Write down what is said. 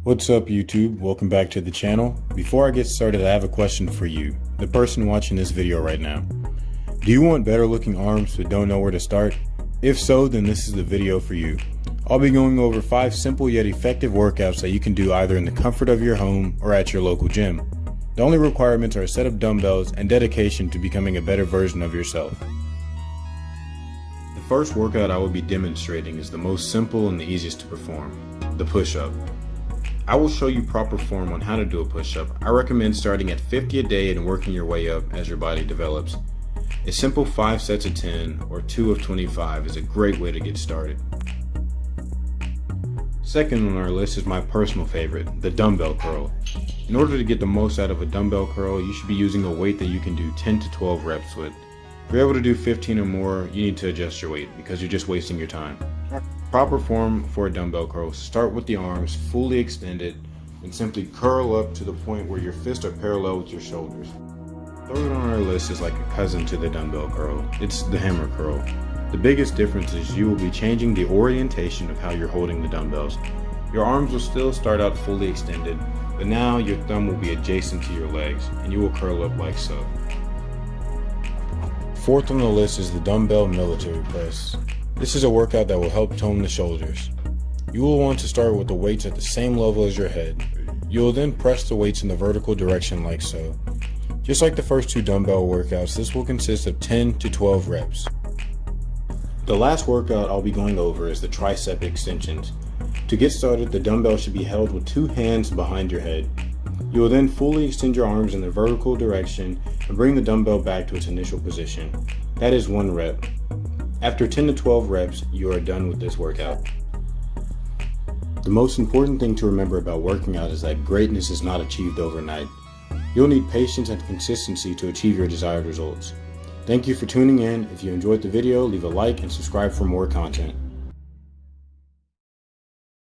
What's up YouTube? Welcome back to the channel. Before I get started, I have a question for you, the person watching this video right now. Do you want better looking arms but don't know where to start? If so, then this is the video for you. I'll be going over 5 simple yet effective workouts that you can do either in the comfort of your home or at your local gym. The only requirements are a set of dumbbells and dedication to becoming a better version of yourself. The first workout I will be demonstrating is the most simple and the easiest to perform, the push-up. I will show you proper form on how to do a push-up. I recommend starting at 50 a day and working your way up as your body develops. A simple 5 sets of 10 or 2 of 25 is a great way to get started. Second on our list is my personal favorite, the dumbbell curl. In order to get the most out of a dumbbell curl, you should be using a weight that you can do 10 to 12 reps with. If you're able to do 15 or more, you need to adjust your weight because you're just wasting your time. Proper form for a dumbbell curl: start with the arms fully extended and simply curl up to the point where your fists are parallel with your shoulders. Third on our list is like a cousin to the dumbbell curl. It's the hammer curl. The biggest difference is you will be changing the orientation of how you're holding the dumbbells. Your arms will still start out fully extended, but now your thumb will be adjacent to your legs and you will curl up like so. Fourth on the list is the dumbbell military press. This is a workout that will help tone the shoulders. You will want to start with the weights at the same level as your head. You will then press the weights in the vertical direction like so. Just like the first 2 dumbbell workouts, this will consist of 10 to 12 reps. The last workout I'll be going over is the tricep extensions. To get started, the dumbbell should be held with 2 hands behind your head. You will then fully extend your arms in the vertical direction and bring the dumbbell back to its initial position. That is 1 rep. After 10 to 12 reps, you are done with this workout. The most important thing to remember about working out is that greatness is not achieved overnight. You'll need patience and consistency to achieve your desired results. Thank you for tuning in. If you enjoyed the video, leave a like and subscribe for more content.